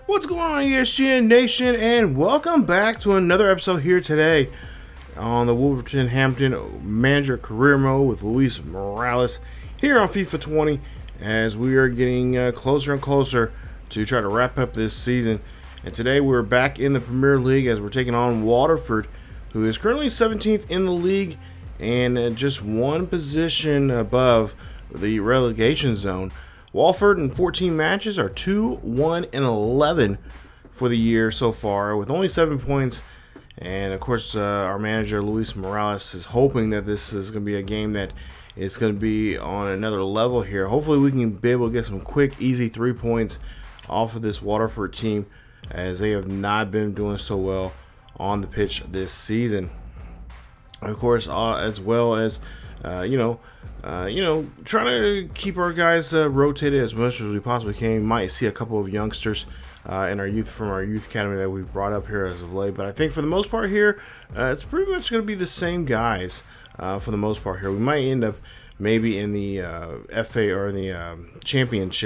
What's going on, ESGN Nation, and welcome back to another episode here today on the Wolverhampton Manager Career Mode with Luis Morales here on FIFA 20 as we are getting closer and closer to try to wrap up this season. And today we're back in the Premier League as we're taking on Watford, who is currently 17th in the league and just one position above the relegation zone. Watford in 14 matches are 2-1-11 for the year so far, with only 7 points. And of course, our manager Luis Morales is hoping that this is going to be a game that is going to be on another level here. Hopefully, we can be able to get some quick, easy 3 points off of this Watford team, as they have not been doing so well on the pitch this season. Of course, as well as trying to keep our guys rotated as much as we possibly can. You might see a couple of youngsters in our youth from our youth academy that we've brought up here as of late. But I think for the most part here, it's pretty much going to be the same guys for the most part here. We might end up maybe in the FA or in the Champions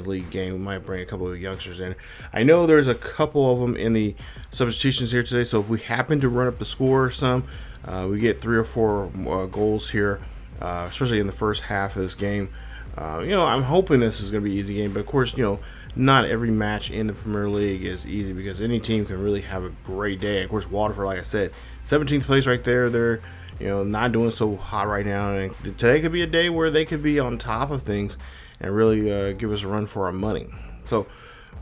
League game. We might bring a couple of youngsters in. I know there's a couple of them in the substitutions here today. So if we happen to run up the score some, we get 3 or 4 goals here. Especially in the first half of this game. I'm hoping this is going to be an easy game, but of course, not every match in the Premier League is easy because any team can really have a great day. And of course, Watford, like I said, 17th place right there. They're, not doing so hot right now. And today could be a day where they could be on top of things and really give us a run for our money. So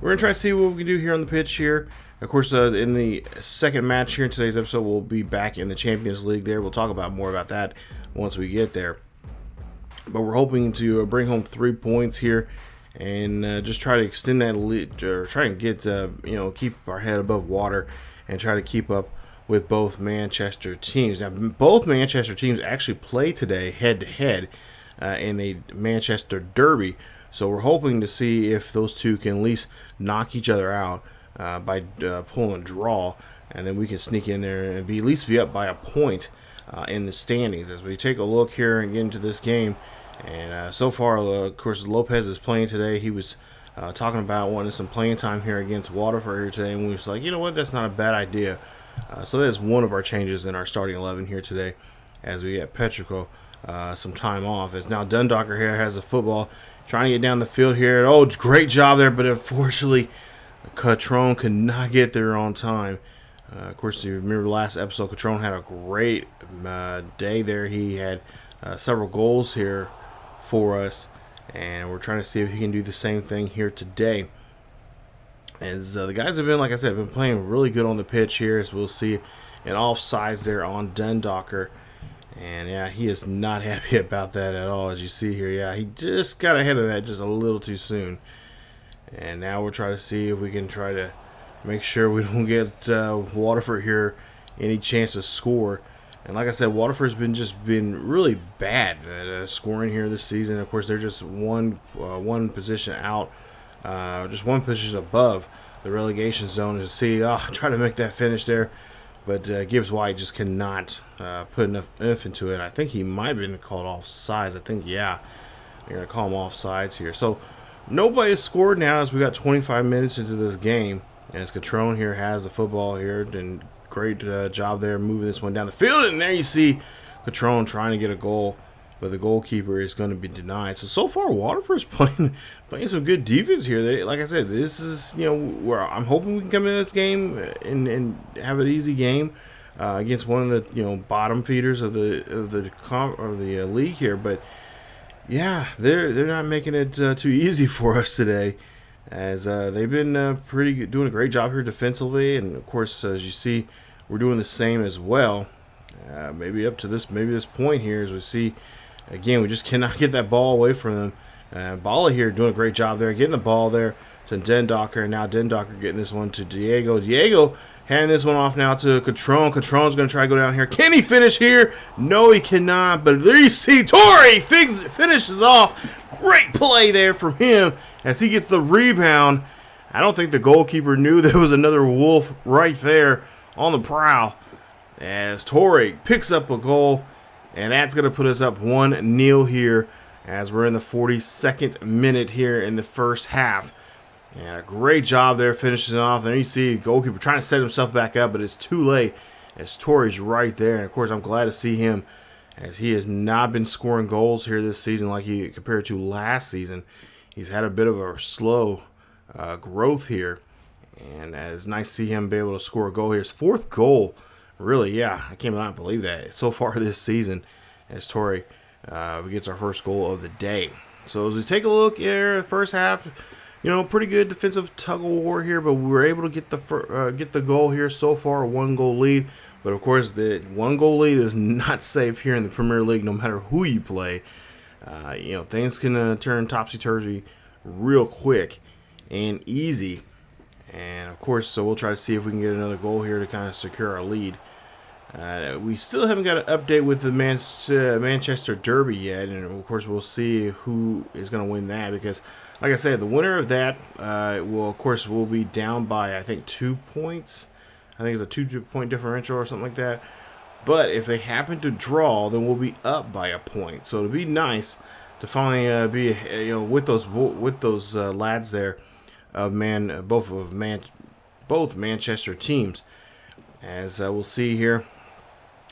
we're going to try to see what we can do here on the pitch here. Of course, in the second match here in today's episode, we'll be back in the Champions League there. We'll talk about more about that once we get there. But we're hoping to bring home 3 points here and just try to extend that lead, or try and get, keep our head above water and try to keep up with both Manchester teams. Now, both Manchester teams actually play today head-to-head in a Manchester derby. So we're hoping to see if those two can at least knock each other out by pulling a draw, and then we can sneak in there and at least be up by a point in the standings. As we take a look here and get into this game, and so far, of course, Lopez is playing today. He was talking about wanting some playing time here against Watford here today, and we was like, you know what, that's not a bad idea. So that's one of our changes in our starting 11 here today, as we get Petrico some time off. As now Dundalker here has the football, trying to get down the field here. Oh, great job there, but unfortunately, Catrone could not get there on time. Of course, you remember last episode, Catrone had a great day there. He had several goals here for us, and we're trying to see if he can do the same thing here today. As the guys have been, like I said, been playing really good on the pitch here, as we'll see an offsides there on Dundalker. And yeah, he is not happy about that at all, as you see here. Yeah, he just got ahead of that just a little too soon. And now we're trying to see if we can try to make sure we don't get Watford here any chance to score. And like I said, Watford's been really bad at scoring here this season. Of course, they're just one position out, just one position above the relegation zone. To see, try to make that finish there, but Gibbs White just cannot put enough into it. I think he might have been called offsides. I think, yeah, they're gonna call him offsides here. So nobody has scored now, as we got 25 minutes into this game. As Catrone here has the football here, and great job there moving this one down the field. And there you see Catrone trying to get a goal, but the goalkeeper is going to be denied. So far, Watford's playing some good defense here. Like I said, this is where I'm hoping we can come in this game and have an easy game against one of the bottom feeders of the league here. But yeah, they're not making it too easy for us today, as they've been doing a great job here defensively. And of course, as you see, we're doing the same as well. Maybe up to this point here, as we see, again, we just cannot get that ball away from them. Bala here doing a great job there, getting the ball there to Dundalker, and now Dundalker getting this one to Diego. Diego handing this one off now to Catrone. Catrone's going to try to go down here. Can he finish here? No, he cannot. But there you see, Torrey finishes off. Great play there from him as he gets the rebound. I don't think the goalkeeper knew there was another Wolf right there on the prowl, as Torrey picks up a goal, and that's going to put us up 1-0 here as we're in the 42nd minute here in the first half. And a great job there finishing it off. There you see goalkeeper trying to set himself back up, but it's too late as Torrey's right there. And of course, I'm glad to see him as he has not been scoring goals here this season like he compared to last season. He's had a bit of a slow growth here. And it's nice to see him be able to score a goal here. His fourth goal, really, yeah, I cannot believe that. So far this season as Torrey gets our first goal of the day. So as we take a look here, the first half, you know, pretty good defensive tug of war here, but we were able to get the goal here so far, a 1-goal lead. But of course, the 1-goal lead is not safe here in the Premier League, no matter who you play. You know, things can turn topsy-turvy real quick and easy. And of course, so we'll try to see if we can get another goal here to kind of secure our lead. We still haven't got an update with the Manchester Derby yet, and of course we'll see who is going to win that, because like I said, the winner of that will be down by, I think, 2 points. I think it's a 2-point differential or something like that. But if they happen to draw, then we'll be up by a point. So it'd be nice to finally be, you know, with those lads there of both Manchester teams. As we'll see here,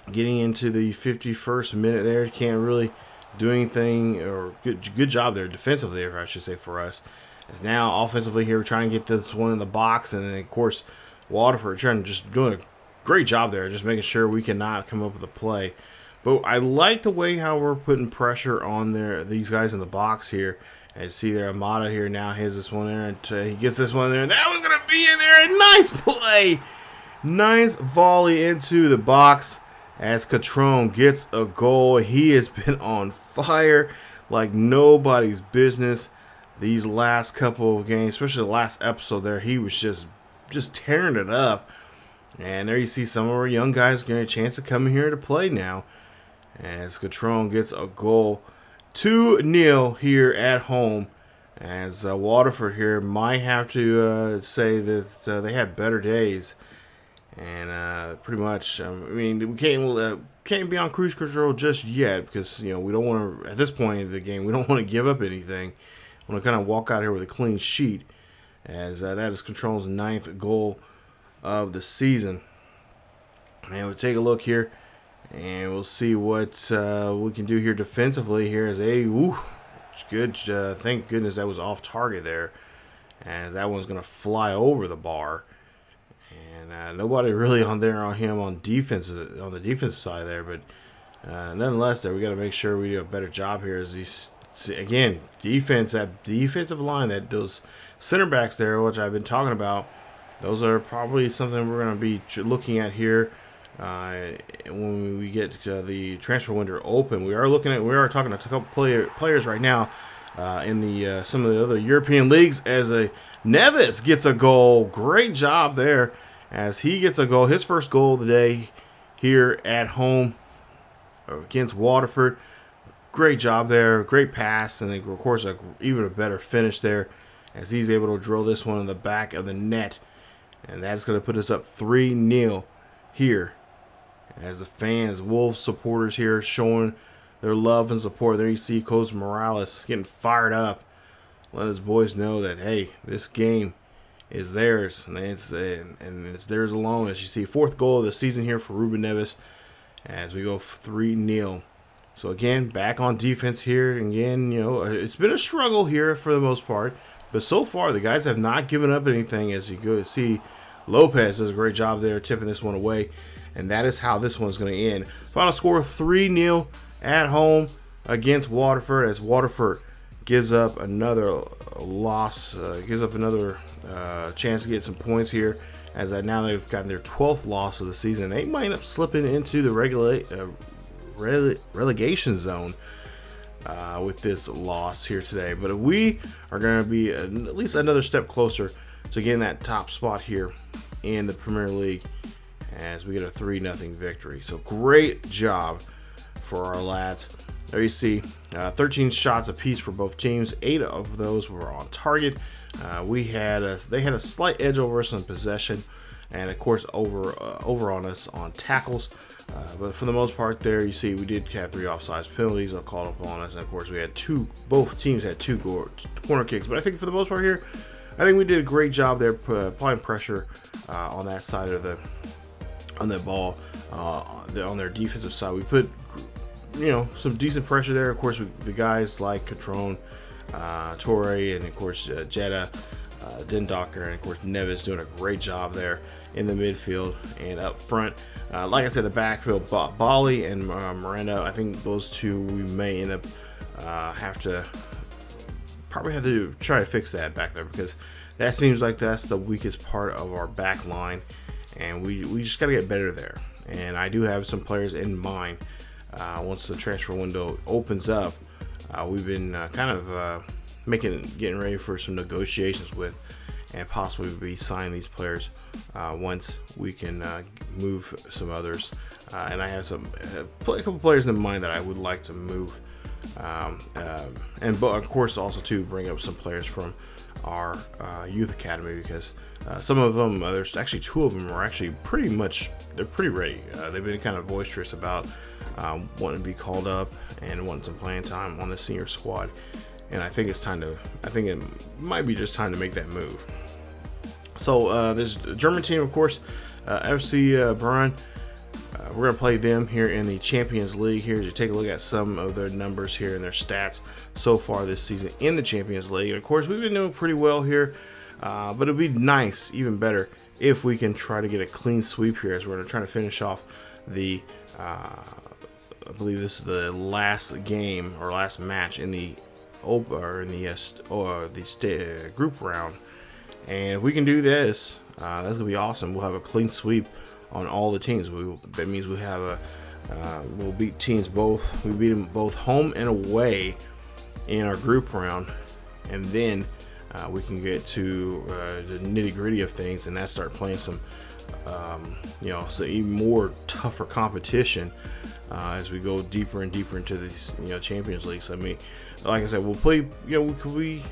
getting into the 51st minute there, can't really do anything, or good job there defensively, I should say, for us. As now offensively here, we're trying to get this one in the box, and then of course Watford doing a great job there, just making sure we cannot come up with a play. But I like the way how we're putting pressure on these guys in the box here. As you see there, Amada here now has this one there, and he gets this one there, and that was gonna be in there. A nice play, nice volley into the box. As Catrone gets a goal, he has been on fire like nobody's business these last couple of games, especially the last episode there. He was just tearing it up. And there you see some of our young guys getting a chance to come here to play now. As Catrone gets a goal, 2-0 here at home. As Waterford here might have to say that they have better days. And pretty much, I mean, we can't be on cruise control just yet, because, you know, we don't want to, at this point in the game, we don't want to give up anything. We want to kind of walk out here with a clean sheet, as that is Control's 9th goal of the season. And we'll take a look here, and we'll see what we can do here defensively here. As good, thank goodness that was off target there, and that one's going to fly over the bar. And nobody really on him on defense, on the defense side there, but nonetheless, there we got to make sure we do a better job here. As these, again, that defensive line, that those center backs there, which I've been talking about, those are probably something we're going to be looking at here when we get the transfer window open. We are talking to a couple players right now in the some of the other European leagues. As Neves gets a goal, great job there. As he gets a goal, his first goal of the day here at home against Waterford. Great job there, great pass, and then of course even a better finish there, as he's able to drill this one in the back of the net. And that's going to put us up 3-0 here, as the fans, Wolves supporters here, showing their love and support. There you see Coach Morales getting fired up, letting his boys know that, hey, this game is theirs, and it's theirs alone. As you see, 4th goal of the season here for Ruben Neves, as we go 3-0. So again, back on defense here. Again, you know, it's been a struggle here for the most part, but so far the guys have not given up anything. As you go see, Lopez does a great job there tipping this one away, and that is how this one's going to end. Final score 3-0 at home against Waterford, as Waterford gives up another loss, gives up another chance to get some points here, as now they've gotten their 12th loss of the season. They might end up slipping into the relegation zone with this loss here today. But we are going to be at least another step closer to getting that top spot here in the Premier League, as we get a 3-0 victory. So great job for our lads. There you see 13 shots apiece for both teams. 8 of those were on target. They had a slight edge over us on possession, and of course over on us on tackles. But for the most part there, you see we did have 3 offsides penalties called upon us, and of course we had both teams had 2 corner kicks. But I think for the most part here, I think we did a great job there applying pressure on that side of the ball. On their defensive side, we put some decent pressure there. Of course, the guys like Catrone, Torre, and of course Jetta, Dendocker, and of course Neves doing a great job there in the midfield and up front. Like I said, the backfield, Bali and Miranda, I think those two we may end up probably have to try to fix that back there, because that seems like that's the weakest part of our back line, and we just got to get better there. And I do have some players in mind. Once the transfer window opens up, we've been getting ready for some negotiations with, and possibly be signing these players once we can move some others. And I have a couple players in mind that I would like to move, and of course also to bring up some players from our youth academy, because some of them, there's actually two of them are actually pretty ready. They've been kind of boisterous about wanting to be called up and wanting some playing time on the senior squad. And I think it might be just time to make that move. So there's the German team, of course, FC Bayern. We're going to play them here in the Champions League. Here to take a look at some of their numbers here and their stats so far this season in the Champions League. And of course, we've been doing pretty well here, but it'd be nice, even better, if we can try to get a clean sweep here, as we're going to try to finish off the I believe this is the last game or last match in the group round. And if we can do this, that's gonna be awesome. We'll have a clean sweep on all the teams. That means we have we'll beat teams both. We beat them both home and away in our group round, and then we can get to the nitty gritty of things, and that's start playing some so even more tougher competition as we go deeper and deeper into these Champions League. So I mean, like I said, we'll play. Could we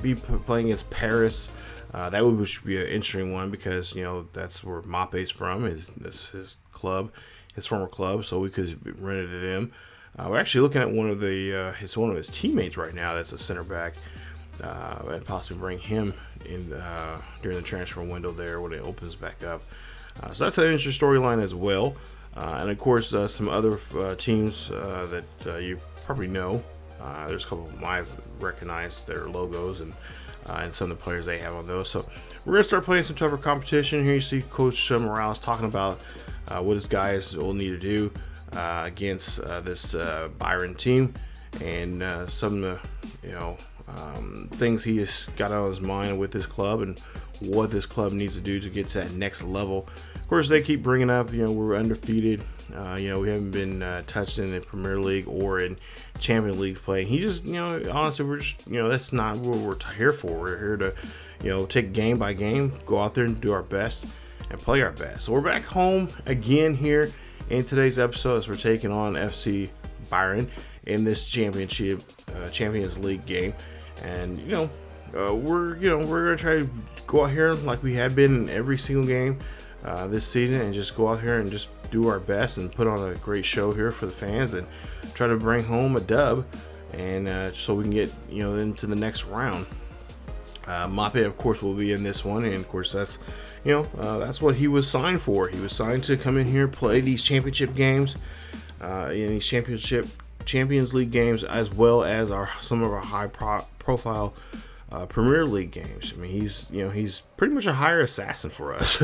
be playing against Paris? That would be an interesting one, because that's where Mape's from. That's his club, his former club. So we could rent it to them. We're actually looking at one of his teammates right now. That's a center back, and possibly bring him in during the transfer window there when it opens back up. So that's an interesting storyline as well. And of course, some other teams that you probably know. There's a couple of them I've recognized their logos and some of the players they have on those. So we're going to start playing some tougher competition. Here you see Coach Morales talking about what his guys will need to do against this Bayern team, and some of the things he has got on his mind with this club and what this club needs to do to get to that next level. Of course, they keep bringing up, we're undefeated. We haven't been touched in the Premier League or in Champions League play. He just, honestly, we're just, that's not what we're here for. We're here to, take game by game, go out there and do our best and play our best. So we're back home again here in today's episode as we're taking on FC Bayern in this Champions League game. And, we're going to try to go out here like we have been in every single game this season, and just go out here and just do our best and put on a great show here for the fans and try to bring home a dub, and so we can get into the next round. Mape, of course, will be in this one, and of course that's that's what he was signed for. He was signed to come in here, play these championship games, in these Champions League games, as well as some of our high profile Premier League games. I mean, he's pretty much a hired assassin for us.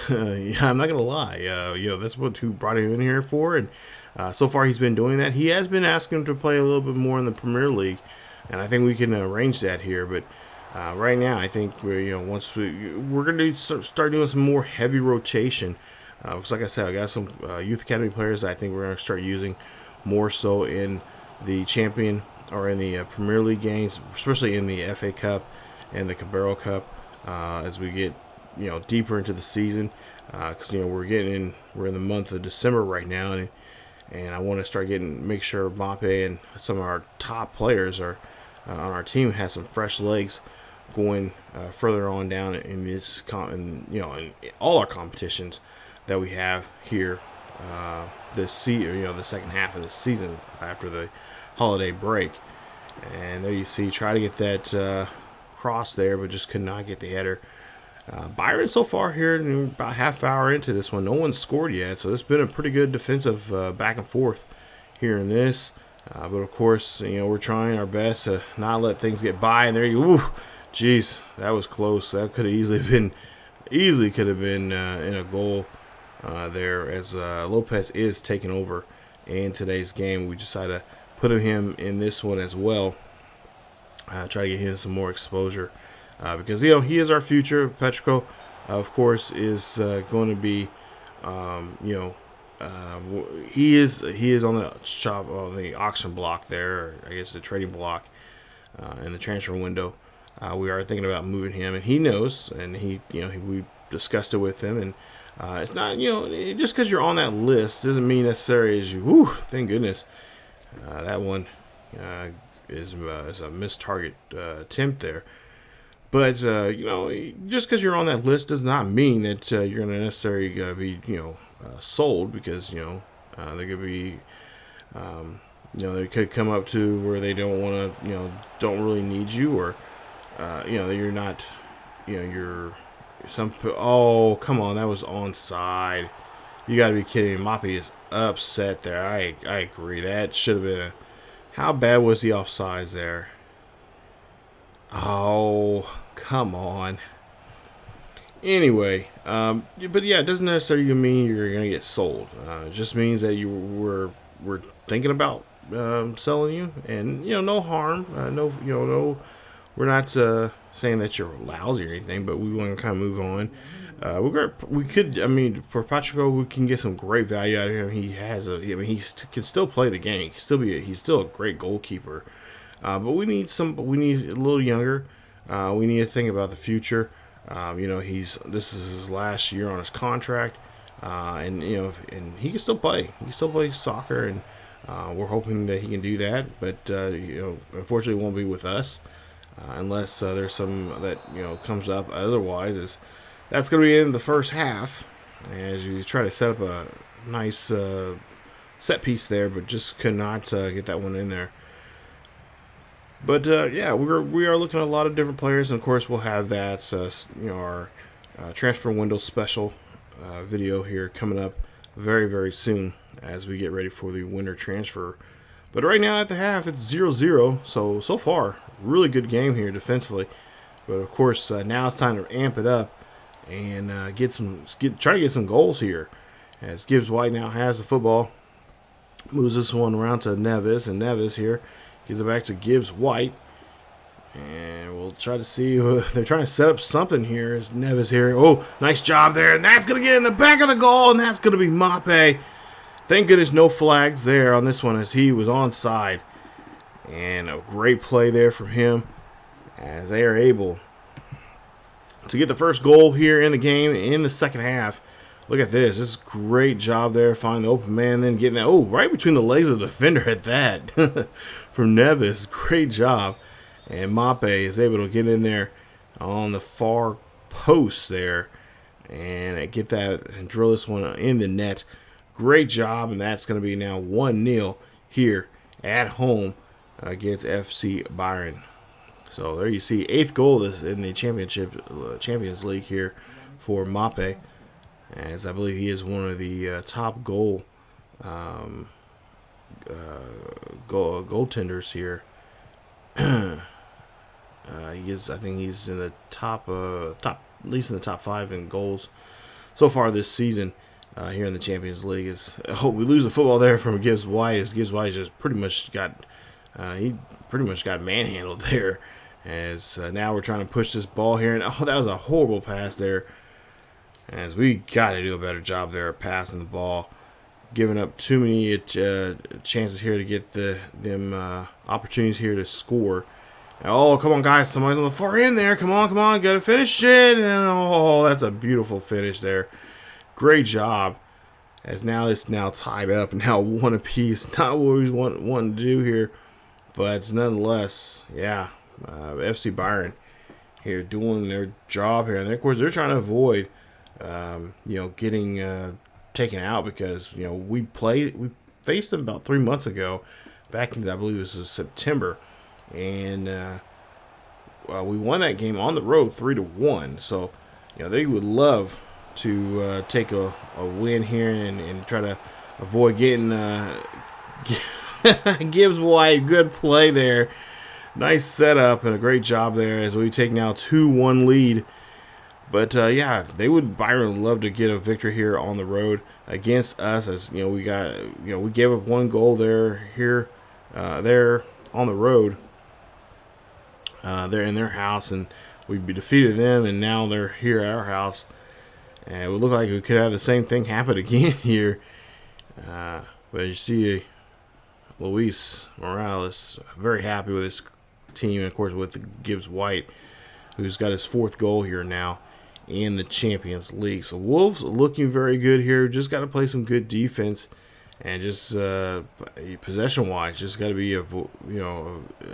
I'm not gonna lie. That's what who brought him in here for, and so far he's been doing that. He has been asking him to play a little bit more in the Premier League, and I think we can arrange that here. But right now, I think once we're gonna start doing some more heavy rotation. Because like I said, I got some youth academy players that I think we're gonna start using more so in the Premier League games, especially in the FA Cup and the Carabao Cup, as we get deeper into the season, because we're in the month of December right now, and I want to start make sure Mape and some of our top players are on our team has some fresh legs going further on down in in all our competitions that we have here this the second half of the season after the holiday break. And there you see, try to get that cross there, but just could not get the header. Byron so far here, about half hour into this one, no one's scored yet, so it's been a pretty good defensive back and forth here in this. But of course, we're trying our best to not let things get by. And there you, ooh, jeez, that was close. That could have easily could have been in a goal there, as Lopez is taking over in today's game. We decided to put him in this one as well. Try to get him some more exposure. Because he is our future. Petrico, of course, is going to be, he is on the auction block there, or I guess the trading block in the transfer window. We are thinking about moving him, and he knows, and we discussed it with him, and it's not just because you're on that list doesn't mean necessarily as you. Whew, thank goodness, that one is a missed target attempt there. But, just because you're on that list does not mean that you're going to necessarily be, sold, because, they could be, they could come up to where they don't want to, don't really need you, or, you're not, oh, come on, that was onside. You got to be kidding. Moppy is upset there. I agree. That should have been how bad was the offsides there? Oh, come on. Anyway, but yeah, it doesn't necessarily mean you're gonna get sold. It just means that we're thinking about selling you, and no harm. No, we're not saying that you're lousy or anything, but we want to kind of move on. We could, for Pacheco, we can get some great value out of him. He can still play the game. He's still a great goalkeeper. But we need a little younger. We need to think about the future. This is his last year on his contract, and he can still play. He can still play soccer, and we're hoping that he can do that. But unfortunately, it won't be with us unless there's some that comes up. Otherwise, that's going to be in the first half as you try to set up a nice set piece there, but just could not get that one in there. But yeah, we are looking at a lot of different players, and of course we'll have that our transfer window special video here coming up very, very soon as we get ready for the winter transfer. But right now at the half it's 0-0, so far really good game here defensively. But of course now it's time to amp it up and try to get some goals here, as Gibbs White now has the football, moves this one around to Neves, and Neves here gives it back to Gibbs White. And we'll try to see. They're trying to set up something here. As Neves here. Oh, nice job there. And that's going to get in the back of the goal. And that's going to be Mape. Thank goodness no flags there on this one, as he was onside. And a great play there from him, as they are able to get the first goal here in the game in the second half. Look at this. This is a great job there. Find the open man, then getting that. Oh, right between the legs of the defender at that. From Neves. Great job. And Mape is able to get in there on the far post there and get that and drill this one in the net. Great job. And that's going to be now 1-0 here at home against FC Bayern. So there you see 8th goal in the Champions League here for Mape, as I believe he is one of the top goaltenders here. I think he's in the top, at least in the top 5 in goals so far this season here in the Champions League. We lose the football there from Gibbs White, as Gibbs White just pretty much got manhandled there. As now we're trying to push this ball here, and that was a horrible pass there. As we got to do a better job there of passing the ball, giving up too many chances here to get them opportunities here to score. Oh, come on, guys. Somebody's on the far end there. Come on. Got to finish it. And oh, that's a beautiful finish there. Great job. As now it's tied up. Now one apiece. Not what we want to do here. But nonetheless, yeah. FC Bayern here doing their job here. And of course, they're trying to avoid, getting taken out, because, we faced them about 3 months ago. Back in, I believe it was September. And we won that game on the road 3-1. So, they would love to take a win here and try to avoid getting Gibbs White. Good play there. Nice setup and a great job there as we take now 2-1 lead. But yeah, Bayern would love to get a victory here on the road against us, as we gave up 1 goal there on the road. They're in their house, and we defeated them, and now they're here at our house. And it would look like we could have the same thing happen again here. But you see Luis Morales very happy with his team, and of course with Gibbs White, who's got his 4th goal here now in the Champions League. So Wolves looking very good here. Just got to play some good defense, and just possession-wise, just got to be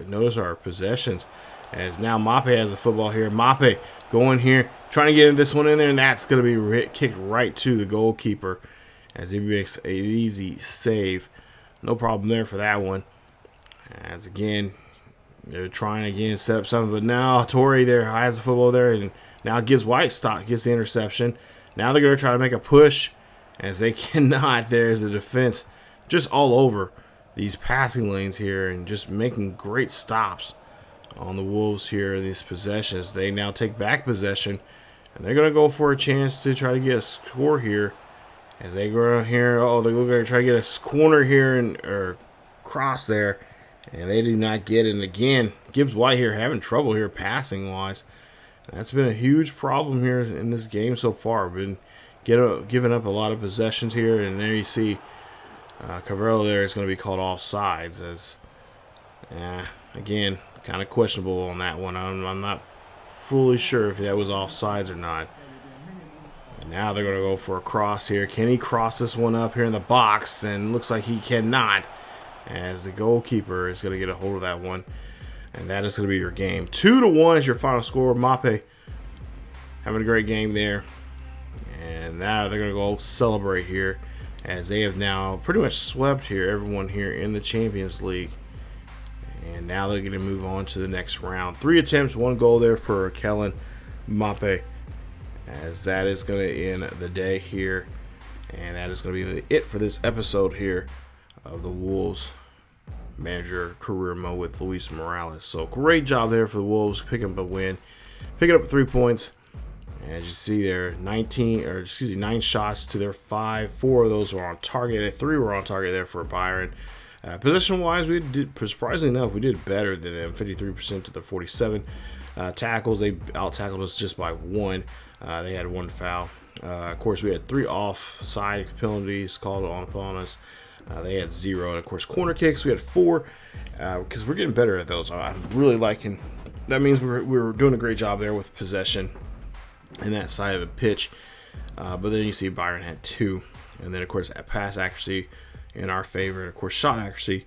notice our possessions. As now Mape has the football here. Mape going here, trying to get this one in there, and that's going to be kicked right to the goalkeeper as he makes an easy save. No problem there for that one. As again, they're trying again to set up something, but now Torre there has the football there, and now Gibbs White gets the interception. Now they're going to try to make a push, as they cannot. There's the defense just all over these passing lanes here, and just making great stops on the Wolves here in these possessions. They now take back possession, and they're going to go for a chance to try to get a score here. As they go around here, they look like they're trying to get a corner here or cross there, and they do not get it. And again, Gibbs White here having trouble here passing-wise. That's been a huge problem here in this game so far. Been giving up a lot of possessions here, and there you see Cavallo there is going to be called offsides. As again, kind of questionable on that one. I'm not fully sure if that was offsides or not. And now they're going to go for a cross here. Can he cross this one up here in the box? And looks like he cannot, as the goalkeeper is going to get a hold of that one. And that is going to be your game. 2-1 is your final score. Mape having a great game there. And now they're going to go celebrate here, as they have now pretty much swept here everyone here in the Champions League. And now they're going to move on to the next round. 3 attempts, 1 goal there for Kellen Mape, as that is going to end the day here. And that is going to be it for this episode here of the Wolves Manager Career Mode with Luis Morales. So great job there for the Wolves, picking up a win, picking up 3 points. As you see there, 9 shots to their 5. 4 of those were on target. 3 were on target there for Bayern. Position-wise, we did, surprisingly enough, we did better than them, 53% to the 47. Tackles, they out-tackled us just by 1. They had 1 foul. Of course, we had 3 offside penalties called upon us. They had 0. And, of course, corner kicks, we had 4, because we're getting better at those. I'm really liking – that means we're doing a great job there with possession in that side of the pitch. But then you see Bayern had 2. And then, of course, pass accuracy in our favor. And, of course, shot accuracy.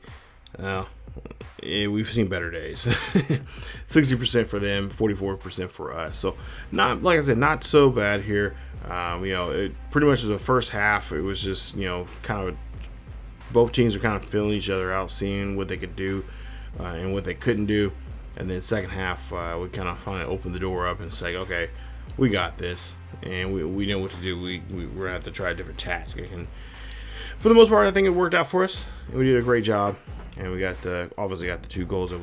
We've seen better days. 60% for them, 44% for us. So, not, like I said, not so bad here. It pretty much was the first half. It was just, kind of both teams are kind of feeling each other out, seeing what they could do and what they couldn't do. And then second half, we kind of finally opened the door up and say, okay, we got this, and we know what to do. We're going to have to try a different tactic. And for the most part, I think it worked out for us. We did a great job, and we got obviously got the 2 goals that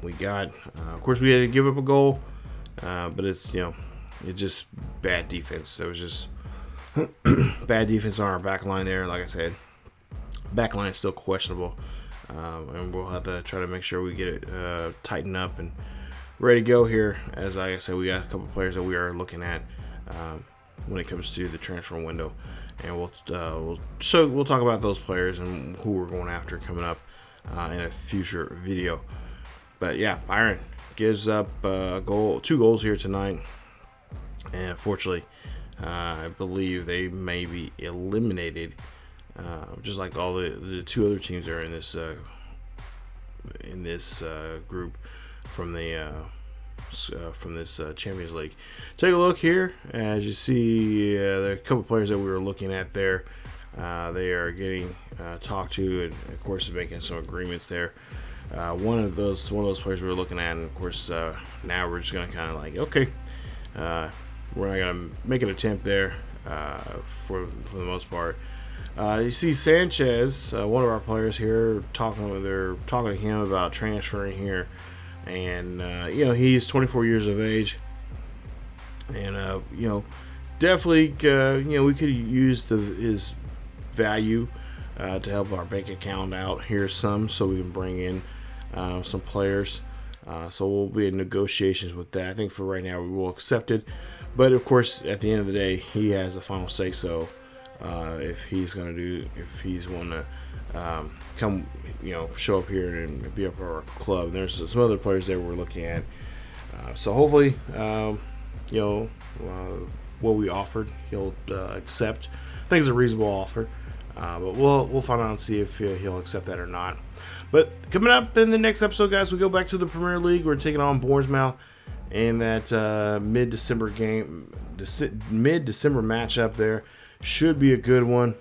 we got. Of course, we had to give up a goal, but it's just bad defense. There was just bad defense on our back line there. Like I said, back line is still questionable, and we'll have to try to make sure we get it tightened up and ready to go here. As like I said, we got a couple players that we are looking at when it comes to the transfer window, and we'll talk about those players and who we're going after coming up in a future video. But yeah, Bayern gives up 2 goals here tonight, and unfortunately, I believe they may be eliminated, just like all the 2 other teams that are in this group from this Champions League. Take a look here. As you see, there are a couple players that we were looking at there. They are getting talked to, and of course making some agreements there one of those players we were looking at, and of course now we're just gonna kind of like, okay, we're not gonna make an attempt there for the most part. You see Sanchez, one of our players here, they're talking to him about transferring here, and you know, he's 24 years of age, and you know, definitely you know, we could use his value to help our bank account out here some, so we can bring in some players. So we'll be in negotiations with that. I think for right now we will accept it, but of course at the end of the day he has the final say. So if he's want to come, you know, show up here and be up for our club. There's some other players there we're looking at. So hopefully, you know, what we offered, he'll accept. I think it's a reasonable offer, but we'll find out and see if he'll accept that or not. But coming up in the next episode, guys, we go back to the Premier League. We're taking on Bournemouth in that mid-December matchup there. Should be a good one.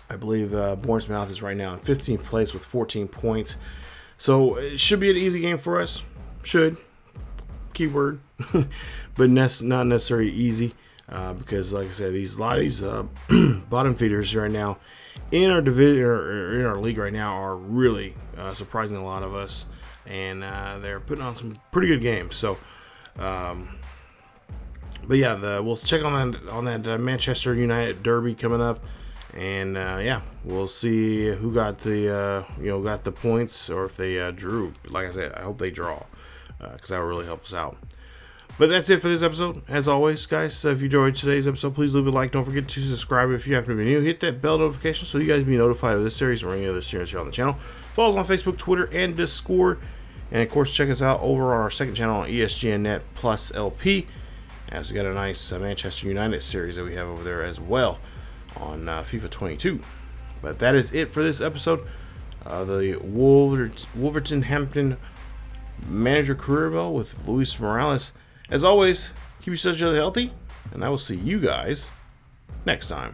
I believe Bournemouth is right now in 15th place with 14 points. So it should be an easy game for us. Should. Keyword. But not necessarily easy. Because, like I said, a lot of these bottom feeders right now in our division or in our league right now are really surprising a lot of us, and they're putting on some pretty good games. So, but yeah, we'll check on that Manchester United derby coming up, and yeah, we'll see who got the got the points, or if they drew. Like I said, I hope they draw, because that will really help us out. But that's it for this episode. As always, guys, if you enjoyed today's episode, please leave a like. Don't forget to subscribe if you happen to be new. Hit that bell notification so you guys be notified of this series or any other series here on the channel. Follow us on Facebook, Twitter, and Discord. And, of course, check us out over on our second channel on ESGNet Plus LP, as we got a nice Manchester United series that we have over there as well on FIFA 22. But that is it for this episode. The Wolverhampton Manager Career Bell with Luis Morales. As always, keep yourselves healthy, and I will see you guys next time.